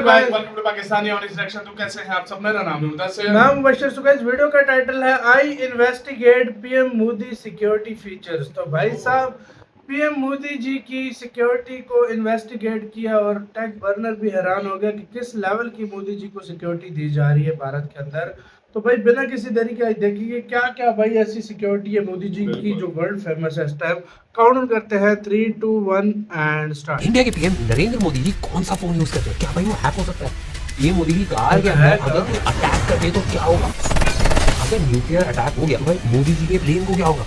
Welcome to Pakistani honest reaction. तो कैसे हैं आप सब? मेरा नाम है मुदस्सिर। नाम मुबश्शिर। सो गाइस, वीडियो का टाइटल है I investigate PM Modi security features. तो भाई साहब, पीएम मोदी जी की सिक्योरिटी को इन्वेस्टिगेट किया और टेक बर्नर भी हैरान हो गया कि किस लेवल की मोदी जी को सिक्योरिटी दी जा रही है भारत के अंदर। तो भाई बिना किसी देरी के देखिए क्या क्या भाई ऐसी सिक्योरिटी है मोदी जी की जो वर्ल्ड फेमस है इस टाइम। काउंट करते हैं 3, 2, 1 एंड स्टार्ट। इंडिया के पीएम नरेंद्र मोदी जी कौन सा फोन यूज करते हैं? क्या भाई वो हैक हो सकता है? पीएम मोदी की कार के अंदर अगर कोई अटैक कर दे तो क्या होगा? अगर न्यूक्लियर अटैक हो गया तो भाई मोदी जी के प्लेन को क्या होगा?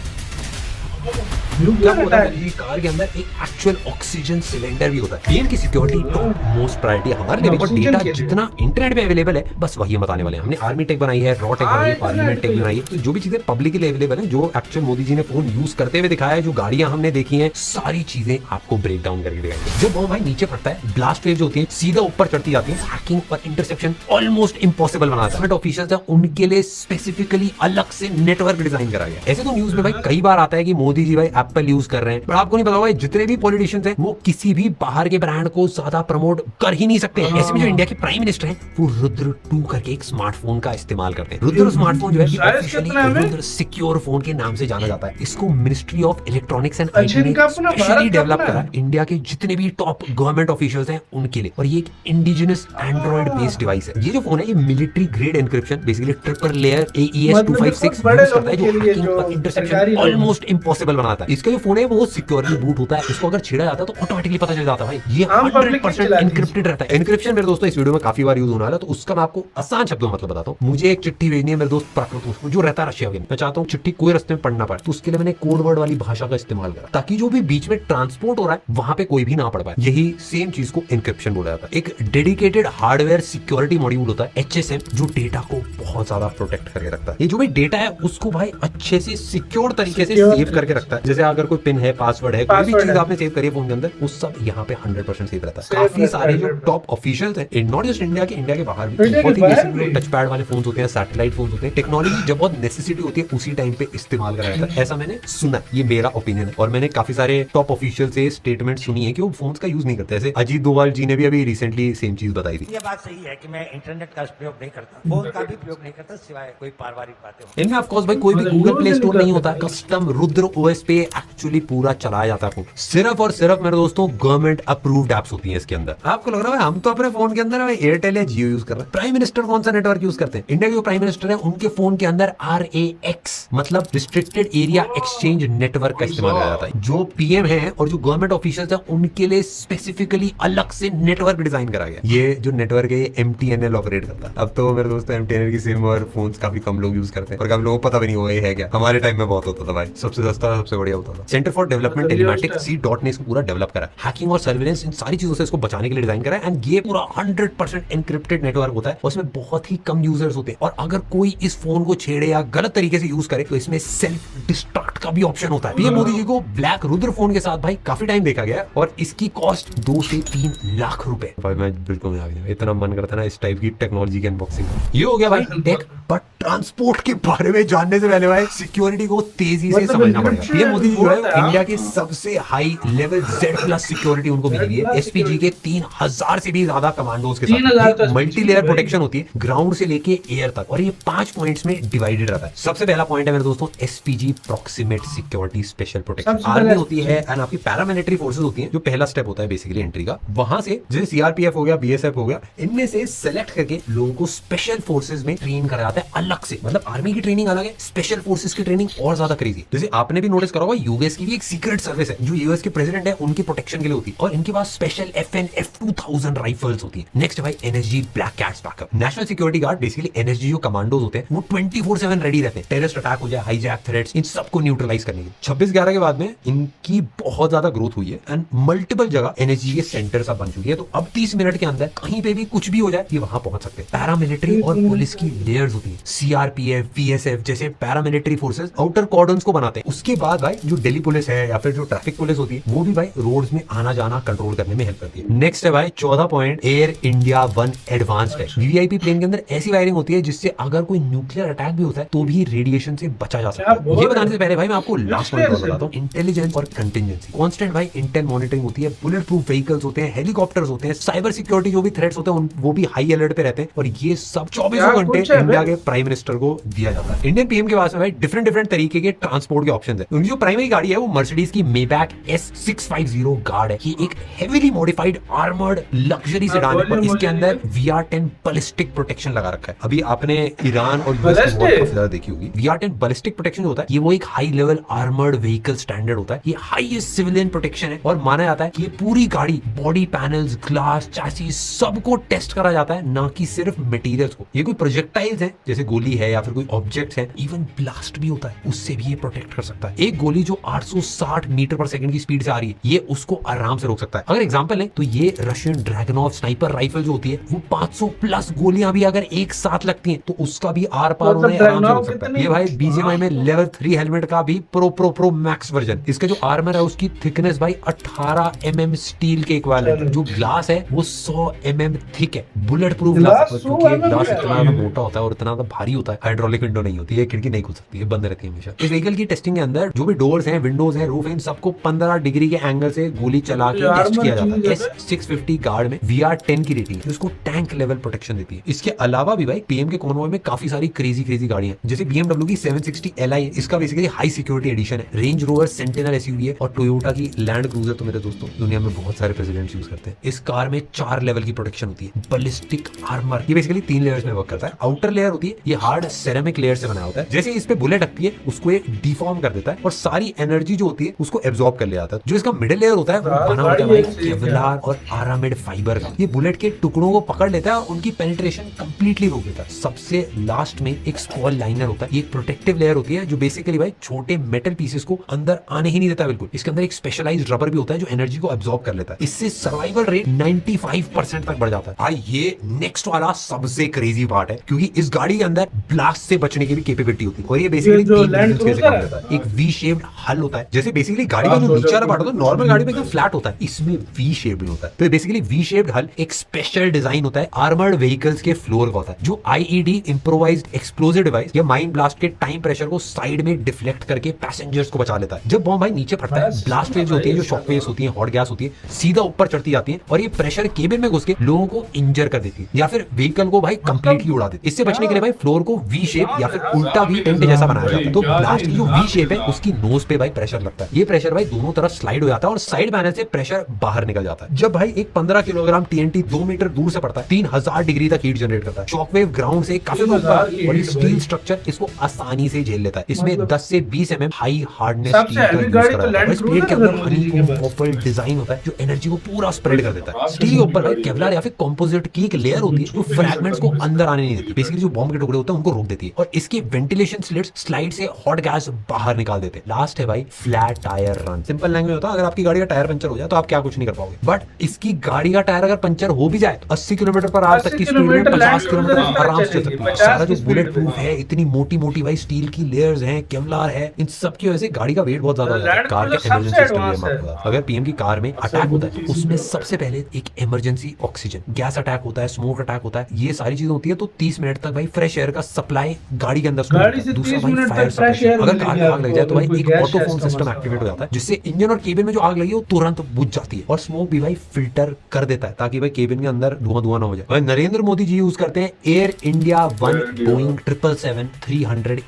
क्या होता है? मोदी जी कार के अंदर एक एक्चुअल ऑक्सीजन सिलेंडर भी होता है। पीएम की सिक्योरिटी टॉप मोस्ट प्रायोरिटी हमारे लिए, पर डेटा जितना इंटरनेट पे अवेलेबल है बस वही हम बताने वाले हैं। हमने आर्मी टेक बनाई है, रॉ टेक बनाई है, पार्लियामेंट टेक बनाई है। तो जो भी चीजें पब्लिकली अवेलेबल है, जो एक्चुअल मोदी जी ने फोन यूज करते हुए दिखाया है, जो गाड़ियां हमने देखी हैं, सारी चीजें आपको ब्रेक डाउन करके दिखाएंगे। जब बॉम्ब भाई नीचे पड़ता है, ब्लास्ट वेव जो होती है सीधा ऊपर चढ़ती जाती है, हैकिंग और इंटरसेप्शन ऑलमोस्ट इम्पॉसिबल बनाता है। गवर्नमेंट ऑफिशियल्स हैं उनके लिए स्पेसिफिकली अलग से नेटवर्क डिजाइन करा गया। ऐसे तो न्यूज में भाई कई बार आता है कि मोदी जी भाई एप्पल यूज कर रहे हैं, पर आपको नहीं पता होगा जितने भी पॉलिटिशियंस हैं वो किसी भी बाहर के ब्रांड को ज्यादा प्रमोट कर ही नहीं सकते। ऐसे में जो इंडिया के प्राइम मिनिस्टर हैं वो रुद्र 2 करके एक स्मार्टफोन का इस्तेमाल करते हैं। रुद्र स्मार्टफोन जो है ऑफिशियली रुद्र सिक्योर फोन के नाम से जाना जाता है। इसको ministry of electronics and IT ने स्पेशली डेवलप करा है इंडिया के जितने भी टॉप गवर्नमेंट ऑफिशियल्स हैं उनके लिए। और ये एक इंडिजिनस एंड्रॉइड बेस्ड डिवाइस है। ये जो फोन है ये military grade encryption basically triple layer AES 256 use करता है, जो हैकिंग और इंटरसेप्शन ऑलमोस्ट इम्पॉसिबल बनाता है। इसका जो फोन है वो सिक्योरली बूट होता है, इसको अगर छेड़ा जाता है तो ऑटोमेटिकली पता चल जाता है भाई ये 100% एन्क्रिप्टेड रहता है। एन्क्रिप्शन मेरे दोस्तों इस वीडियो में काफी बार यूज होने वाला है, तो उसका मैं आपको आसान शब्दों में मतलब बताता हूं। मुझे एक चिट्ठी भेजनी है मेरे दोस्त प्राकृत जो रहता है रशिया में। मैं चाहता हूं चिट्ठी कोई रास्ते में पढ़ना पाए, तो उसके लिए मैंने कोड वर्ड वाली भाषा का इस्तेमाल करा ताकि जो भी बीच में ट्रांसपोर्ट हो रहा है वहां पे कोई भी ना पढ़ पाए। यही सेम चीज को एन्क्रिप्शन बोला जाता है। एक डेडिकेटेड हार्डवेयर सिक्योरिटी मॉड्यूल होता है HSM, जो डेटा को बहुत ज्यादा प्रोटेक्ट करके रखता है। ये जो भी डेटा है उसको भाई अच्छे से सिक्योर तरीके से सेव करके रखता है। जैसे अगर कोई पिन है, पासवर्ड है, कोई भी चीज आपने सेव करी है फोन के अंदर, वो सब यहाँ पे 100% सेव रहता है। काफी सारे जो टॉप ऑफिशियल्स हैं, नॉट जस्ट इंडिया के, इंडिया के बाहर भी बहुत ही बेसिक टच पैड वाले फोन होते हैं, सैटेलाइट फोन होते हैं। टेक्नोलॉजी जब बहुत नेसेसिटी होती है उसी टाइम पे इस्तेमाल करा जाता है, ऐसा मैंने सुना। ये मेरा ओपिनियन है और मैंने काफी सारे टॉप ऑफिशियल से स्टेटमेंट सुनी है कि वो फोन का यूज नहीं करते। जैसे अजीत डोभाल जी ने भी अभी रिसेंटली सेम चीज बताई थी। ये बात सही है कि मैं इंटरनेट का प्रयोग नहीं करता, फोन का भी प्रयोग नहीं करता, सिवाय कोई पारिवारिक बातें। इनमें ऑफ कोर्स भाई कोई भी गूगल प्ले स्टोर नहीं होता, कस्टम रुद्र OS पे एक्चुअली पूरा चलाया जाता है। सिर्फ और सिर्फ मेरे दोस्तों गवर्नमेंट अप्रूव्ड एप्स होती हैं इसके अंदर। आपको लग रहा है हम तो अपने फोन के अंदर एयरटेल या जियो यूज कर रहे हैं। प्राइम मिनिस्टर कौन सा नेटवर्क यूज करते हैं? इंडिया के जो प्राइम मिनिस्टर हैं उनके फोन के अंदर RAX मतलब रिस्ट्रिक्टेड एरिया एक्सचेंज नेटवर्क का इस्तेमाल किया जाता है। जो पीएम है और जो गवर्नमेंट ऑफिशियल्स हैं उनके लिए स्पेसिफिकली अलग से नेटवर्क डिजाइन करा गया। ये जो नेटवर्क है ये MTNL ऑपरेट करता है। अब तो मेरे दोस्तों MTNL की सिम और फोन काफी कम लोग यूज करते हैं और काफी लोगों को पता भी नहीं होगा ये है क्या। हमारे टाइम में बहुत होता था भाई, सबसे सस्ता सबसे बढ़िया होता था। Centre for development telematics C.NET ने इसको पूरा डेवलप करा। हैकिंग और सर्विलेंस इन सारी चीजों से इसको बचाने के लिए डिजाइन करा है। एंड ये पूरा 100% एन्क्रिप्टेड नेटवर्क होता है और इसमें बहुत ही कम यूजर्स होते हैं। और अगर कोई इस फोन को छेड़े या गलत तरीके से यूज करे तो इसमें सेल्फ डिस्ट्रक्ट का भी ऑप्शन होता है। पीएम मोदी जी को ब्लैक रुद्र फोन के साथ भाई काफी टाइम देखा गया और इसकी कॉस्ट 2 से 3 लाख रुपए। भाई मैं बिल्कुल नहीं, इतना मन करता ना इस टाइप की टेक्नोलॉजी की अनबॉक्सिंग। ये हो गया भाई टेक, बट ट्रांसपोर्ट के बारे में जानने से पहले भाई सिक्योरिटी को तेजी से समझना पड़ेगा। पीएम मोदी जी जो है इंडिया के सबसे हाई लेवल Z+ सिक्योरिटी उनको मिली हुई है। SPG के 3000 से भी ज्यादा कमांडोज के साथ मल्टी लेयर प्रोटेक्शन होती है ग्राउंड से लेके एयर तक, और ये 5 पॉइंट्स में डिवाइडेड रहता है। सबसे पहला पॉइंट है मेरे दोस्तों SPG proximate security special protection. Army होती है एंड आपकी पैरामिलिट्री फोर्सेज होती है, जो पहला स्टेप होता है बेसिकली एंट्री का। वहां से जैसे CRPF हो गया, BSF हो गया, इनमें से सेलेक्ट करके लोगों को स्पेशल फोर्सेज में ट्रेन करा जाता है अलग से। मतलब आर्मी की ट्रेनिंग अलग है, स्पेशल फोर्सेज की ट्रेनिंग और ज्यादा क्रेजी। जैसे आपने भी नोटिस करा होगा यूएस की भी एक सीक्रेट सर्विस है जो यूएस के प्रेसिडेंट है उनके प्रोटेक्शन के लिए होती है, और इनके पास स्पेशल FN F2000 राइफल्स होती है। नेक्स्ट भाई NSG black cats backup, national security guard basically NSG जो कमांडोज होते हैं वो 24/7 रेडी रहते हैं टेररिस्ट अटैक हो जाए, हाईजैक थ्रेट्स, इन सबको न्यूट्रलाइज करने के। 26/11 के बाद में इनकी बहुत ज्यादा ग्रोथ हुई है एंड मल्टीपल जगह NSG के सेंटर सब बन चुकी है। तो अब 30 मिनट के अंदर कहीं पे भी कुछ भी हो जाए ये वहां पहुंच सकते हैं। पैरामिलिट्री और पुलिस की लेयर्स होती होती है, सीआरपीएफ, बीएसएफ जैसे पैरामिलिट्री फोर्सेस आउटर कॉर्डन्स को बनाते हैं। उसके बाद भाई जो दिल्ली पुलिस है या फिर जो ट्रैफिक पुलिस होती है वो भी भाई रोड्स में आना जाना कंट्रोल करने में हेल्प करती है। नेक्स्ट है भाई 14 पॉइंट एयर इंडिया 1 एडवांस्ड है। वीवीआईपी प्लेन के अंदर ऐसी वायरिंग होती है जिससे अगर कोई न्यूक्लियर अटैक भी होता है तो भी रेडिएशन से बचा जा सकता है। ये बताने से पहले भाई मैं आपको लास्ट पॉइंट बताता हूँ, इंटेलिजेंस और कंटिजेंसी। कांस्टेंट भाई इंटेल मॉनिटरिंग होती है, बुलेट प्रूफ व्हीकल्स होते हैं, हेलीकॉप्टर्स होते हैं, साइबर सिक्योरिटी जो भी थ्रेट्स होते हैं वो भी हाई अलर्ट पे रहते हैं और ये सब 24 घंटे इंडिया के प्राइम मिनिस्टर को दिया जाता है। इंडियन पीएम के पास में भाई डिफरेंट तरीके के ट्रांसपोर्ट के ऑप्शंस है। उनकी जो प्राइमरी गाड़ी है वो मर्सिडीज की मेबैक S650 गार्ड है। ये एक heavily modified armoured luxury sedan है और इसके अंदर VR10 बैलिस्टिक प्रोटेक्शन लगा रखा है। अभी आपने ईरान और यूएस की वॉर काफी देखी होगी। VR10 बैलिस्टिक प्रोटेक्शन जो होता है ये वो एक high level armoured vehicle standard होता है। ये हाईएस्ट सिविलियन प्रोटेक्शन है और माना जाता है कि ये पूरी गाड़ी बॉडी पैनल्स, ग्लास, चैसिस सबको टेस्ट करा जाता है, ना कि सिर्फ मटेरियल्स को। ये कोई प्रोजेक्टाइल्स है जैसे गोली है या फिर कोई ऑब्जेक्ट्स है, इवन ब्लास्ट भी होता है उससे भी ये प्रोटेक्ट कर सकता है। एक गोली जो 860 मीटर पर सेकंड की स्पीड से आ रही है ये उसको आराम से रोक सकता है। अगर एग्जांपल लें तो ये रशियन ड्रैगनोव स्नाइपर राइफल जो होती है वो 500 प्लस गोलियां भी अगर एक साथ लगती हैं तो उसका भी आर पार उन्हें आराम से रोक सकता है। ये भाई बीजीएमआई में लेवल 3 हेलमेट का भी प्रो मैक्स वर्जन। इसका जो आर्मर है उसकी थिकनेस भाई 18 mm स्टील के इक्विवेलेंट है। जो ग्लास है वो 100 mm थिक है, बुलेट प्रूफ ग्लास है क्योंकि ग्लास इतना मोटा होता है और इतना भारी होता है। हाइड्रोलिक विंडो नहीं होती है, खिड़की नहीं खुल सकती है, बंद रहती है हमेशा। इस व्हीकल की टेस्टिंग के अंदर जो भी डोर्स हैं, विंडोज हैं, रूफ हैं, सबको 15 डिग्री के एंगल से गोली चला के टेस्ट किया जाता है। S650 गार्ड में VR10 की रेटिंग है जिसको टैंक लेवल प्रोटेक्शन देती है। इसके अलावा भी भाई पीएम के कॉन्वॉय में काफी सारी क्रेजी गाड़ियां जैसे BMW की 760 Li है, इसका बेसिकली हाई सिक्योरिटी एडिशन है। रेंज रोवर सेंटिनल एसयूवी है और टोयोटा की लैंड क्रूजर तो मेरे दोस्तों दुनिया में बहुत सारे प्रेसिडेंट्स यूज करते हैं। इस कार में 4 लेवल की प्रोटेक्शन होती है। बैलिस्टिक आर्मर ये बेसिकली 3 लेयर्स में वर्क करता है। आउटर लेयर होती है ये हार्ड सेरेमिक लेयर से बना होता है, जैसे इस पे बुलेट लगती है उसको ये डिफॉर्म कर देता है और सारी एनर्जी जो होती है उसको एब्जॉर्ब कर ले जाता है। जो इसका मिडिल लेयर होता है वो बना होता है केवलार और आरामिड फाइबर का। ये बुलेट के टुकड़ों को पकड़ लेता है और उनकी पेनिट्रेशन कंप्लीटली रोक देता है। सबसे लास्ट में एक स्पॉइल लाइनर होता है, ये एक प्रोटेक्टिव लेयर होती है जो बेसिकली भाई छोटे मेटल पीसेस को अंदर आने ही नहीं देता बिल्कुल। इसके अंदर एक स्पेशलाइज्ड रबर भी होता है जो एनर्जी को एब्जॉर्ब कर लेता है। इससे सर्वाइवल रेट 95% तक बढ़ जाता है। भाई ये नेक्स्ट वाला सबसे क्रेजी पार्ट है क्योंकि इस गाड़ी के अंदर ब्लास्ट से बचने की भी कैपेबिलिटी होती है और ये बेसिकली 3 रीजंस कैसे काम करता है। एक वी शेप्ड हल होता है, जैसे बेसिकली गाड़ी का जो नीचे वाला पार्ट होता है नॉर्मल गाड़ी में एकदम फ्लैट होता है, इसमें वी शेप्ड होता है। तो बेसिकली वी शेप्ड हल एक स्पेशल डिजाइन होता है आर्मर्ड व्हीकल्स के फ्लोर का होता है जो IED इम्प्रोवाइज्ड एक्सप्लोजिव डिवाइस या माइन ब्लास्ट के टाइम प्रेशर को साइड में डिफ्लेक्ट करके पैसेंजर्स को बचा लेता है। जब बॉम्ब भाई नीचे फटता है ब्लास्ट वेव्स होती है, जो शॉक वेव्स होती है, हॉट गैस होती है, सीधा ऊपर चढ़ती जाती है और ये प्रेशर केबिन में घुस के लोगों को इंजर कर देती है या फिर व्हीकल को भाई कंप्लीटली उड़ा देती है। इससे बचने के लिए भाई फ्लोर को वी शेप या फिर उल्टा भी टेंट जैसा बनाया जाता है। तो ब्लास्ट की जो वी शेप है उसकी नोज पे भाई प्रेशर लगता है। ये प्रेशर भाई दोनों तरफ स्लाइड हो जाता है और साइड पैनल से प्रेशर बाहर निकल जाता है। जब भाई एक 15 किलोग्राम TNT 2 मीटर दूर से पड़ता है 3000 डिग्री तक हीट जनरेट करता है। शॉकवेव ग्राउंड से काफी दूर पर और ये स्टील स्ट्रक्चर इसको आसानी से झेल लेता है। इसमें 10 से 20 mm हाई हार्डनेस स्टील का यूज करा जाता है। इस प्लेट के अंदर हनी डिजाइन होता है जो एनर्जी को पूरा स्प्रेड कर देता है। स्टील के ऊपर भाई केवलार या फिर कंपोजिट की एक लेयर होती है जो फ्रैगमेंट्स को अंदर आने नहीं देती, बेसिकली जो बॉम्ब के टुकड़े होते हैं उनको रोक देती है और इसके वेंटिलेशन स्लिट्स स्लाइड से हॉट गैस बाहर निकाल देते हैं। लास्ट है भाई flat tyre run. Simple language होता है अगर आपकी गाड़ी का टायर पंचर हो जाए तो आप क्या कुछ नहीं कर पाओगे, बट इसकी गाड़ी का टायर अगर पंचर हो भी जाए तो 80 किलोमीटर पर आवर तक की स्पीड में 50 किलोमीटर आराम से चल सकती है। सारा जो बुलेट प्रूफ है, इतनी मोटी मोटी भाई स्टील की लेयर्स हैं, केवलार है, इन सब की वजह से गाड़ी का वेट बहुत ज्यादा हो जाता है। कार के इमरजेंसी सिस्टम अगर पीएम की कार में अटैक होता है तो उसमें सबसे पहले एक इमरजेंसी ऑक्सीजन गैस अटैक होता है, स्मोक अटैक होता है, ये सारी चीजें होती है तो 30 मिनट तक भाई फ्रेश एयर का सप्लाई गाड़ी के अंदर। दूसरा भाई फायर सप्रेशन, अगर कार में आग लग जाए तो भाई एक ऑटो फोन सिस्टम एक्टिवेट हो जाता है जिससे इंजन और केबिन में जो आग लगी है वो तुरंत बुझ जाती है और स्मोक भी भाई फिल्टर कर देता है ताकि भाई केबिन के अंदर धुआं ना हो जाए। नरेंद्र मोदी जी यूज करते हैं एयर इंडिया 1 बोइंग 777-300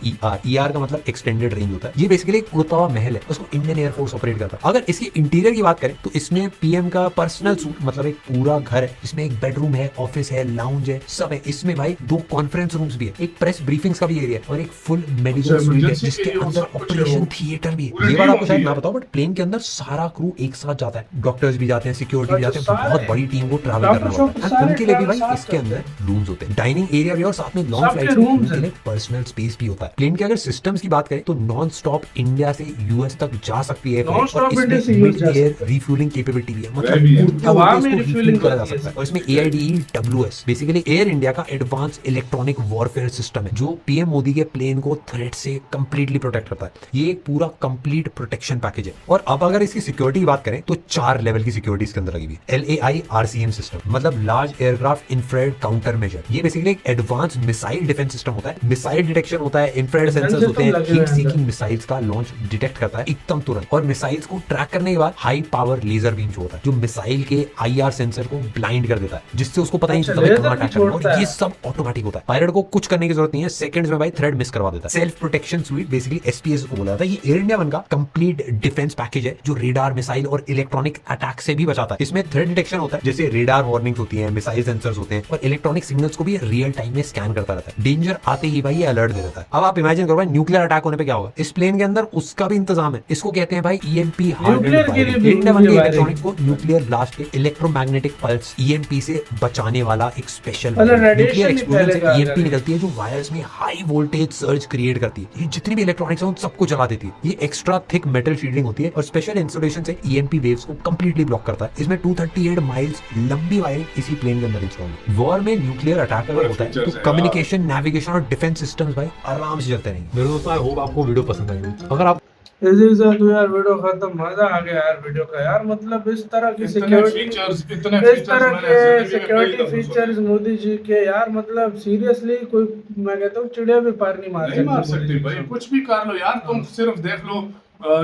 ER का मतलब एक्सटेंडेड रेंज होता है। ये बेसिकली एक उड़ता हुआ महल है, उसको इंडियन एयरफोर्स ऑपरेट करता है। अगर इसके इंटीरियर की बात करें तो इसमें पीएम का पर्सनल सूट मतलब एक पूरा घर है, इसमें एक बेडरूम है, ऑफिस है, लाउंज है, सब है। इसमें भाई 2 कॉन्फ्रेंस रूम्स भी है, एक प्रेस ब्रीफिंग्स का भी एरिया और एक फुल मेडिकल सूट है जिसके अंदर ऑपरेशन थिएटर भी है। ये बात आपको शायद ना बताओ बट प्लेन के अंदर सारा क्रू एक साथ जाता है, डॉक्टर्स भी जाते हैं, सिक्योरिटी भी जाते हैं, बहुत बड़ी टीम को ट्रैवल करना होता है। उनके लिए भी भाई इसके अंदर रूम्स होते हैं, डाइनिंग एरिया भी और साथ में लॉन्ग फ्लाइट्स में उनके लिए पर्सनल स्पेस भी होता है। प्लेन के अगर सिस्टम्स की बात करें तो नॉन स्टॉप इंडिया से यूएस तक जा सकती है और इसमें मिड एयर रिफ्यूलिंग कैपेबिलिटी भी है, मतलब उड़ते हुए इसको रिफ्यूल करा जा सकता है। और इसमें AIDE WS basically air India का एडवांस इलेक्ट्रॉनिक वॉरफेयर सिस्टम है जो पीएम मोदी के प्लेन को थ्रेट से कंप्लीटली प्रोटेक्ट करता है। ये एक पूरा कंप्लीट प्रोटेक्शन पैकेज है। और अब अगर इसकी सिक्योरिटी की बात करें तो 4 लेवल की सिक्योरिटी इसके अंदर लगी हुई है। LAI RCM सिस्टम मतलब large aircraft infrared counter measure. ये बेसिकली एक एडवांस मिसाइल डिफेंस सिस्टम होता है। मिसाइल डिटेक्शन होता है, इंफ्रारेड सेंसर्स होते हैं, हीट सीकिंग मिसाइल्स का लॉन्च डिटेक्ट करता है एकदम तुरंत। और मिसाइल्स को ट्रैक करने के बाद हाई पावर लेजर बीम जो होता है जो मिसाइल के IR सेंसर को ब्लाइंड कर देता है, जिससे उसको पता ही नहीं चलता कहां अटैक करना है। और ये सब ऑटोमेटिक होता है, पायलट को कुछ करने की जरूरत नहीं है, सेकंड्स में भाई थ्रेड मिस करवा देता है। Self protection sweet basically SPS को बोला जाता है। ये एयर इंडिया वन का कंप्लीट डिफेंस पैकेज है जो रेडार, मिसाइल और इलेक्ट्रॉनिक अटैक से भी बचाता है। इसमें थ्रेड डिटेक्शन होता है, जैसे रेडार वार्निंग्स होती है, मिसाइल सेंसर्स होते हैं, और इलेक्ट्रॉनिक सिग्नल्स को भी रियल टाइम में स्कैन करता रहता है। डेंजर आते ही भाई ये अलर्ट दे देता है। अब आप इमेजिन करो भाई न्यूक्लियर अटैक होने पे क्या होगा। इस प्लेन के अंदर उसका भी इंतजाम है। इसको कहते हैं भाई EMP hardened wiring. India one के इलेक्ट्रॉनिक को न्यूक्लियर ब्लास्ट के इलेक्ट्रोमैग्नेटिक पल्स EMP से बचाने वाला एक स्पेशल न्यूक्लियर एक्सप्लोजन से EMP निकलती है जो वायर्स में हाई वोल्टेज सर्ज क्रिएट करती है। ये जितनी भी इलेक्ट्रॉनिक्स है उन सबको जला देती है। ये एक्स्ट्रा थिक मेटल शील्डिंग होती है और स्पेशल इंसुलेशन से EMP वेव्स को कंप्लीटली ब्लॉक करता है। इसमें 238 माइल्स लंबी वायरिंग इसी प्लेन के अंदर इंस्टॉल है। वॉर में न्यूक्लियर अटैक अगर होता है तो कम्युनिकेशन, नेविगेशन और डिफेंस सिस्टम्स भाई आराम से चलते रहेंगे। मेरे दोस्तों आई होप आपको वीडियो पसंद आई। अगर आप इसी से तो यार वीडियो खत्म, मजा आ गया यार वीडियो का यार। मतलब इस तरह की सिक्योरिटी, इस तरह के सिक्योरिटी फीचर्स मोदी जी के यार, मतलब सीरियसली कोई, मैं कहता हूँ चिड़िया भी पार नहीं मार सकती भाई। कुछ भी कर लो यार, तुम सिर्फ देख लो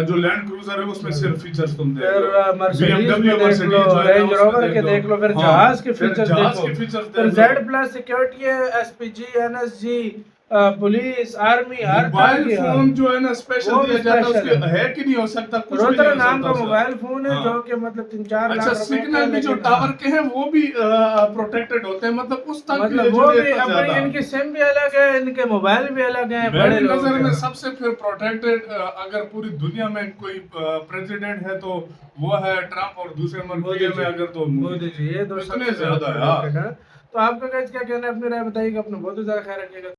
जो लैंड क्रूजर है उसमें सिर्फ फीचर्स तुम देख लो, मर्सिडीज में देख लो, रेंज रोवर के देख लो, फिर जहाज के फीचर्स देखो, फिर Z+ सिक्योरिटी है, SPG, NSG, पुलिस, आर्मी, हर मोबाइल फोन जो है ना स्पेशल दिया जाता है, उसके है कि नहीं हो सकता कुछ भी नहीं हो नाम का सकता। मोबाइल फोन है जो कि मतलब 3-4 लाख अच्छा, सिग्नल भी जो टावर के हैं वो भी प्रोटेक्टेड होते हैं, मतलब उस तक मतलब वो भी अपनी, इनकी सिम भी अलग है, इनके मोबाइल भी अलग है। बड़े नजर में सबसे फिर प्रोटेक्टेड अगर पूरी दुनिया में कोई प्रेसिडेंट है तो वो है ट्रम्प, और दूसरे नंबर में अगर तो मोदी जी। ये दो इतने ज्यादा यार। तो आपका क्या कहना है, अपनी राय बताइएगा। अपना बहुत ज्यादा ख्याल रखिएगा।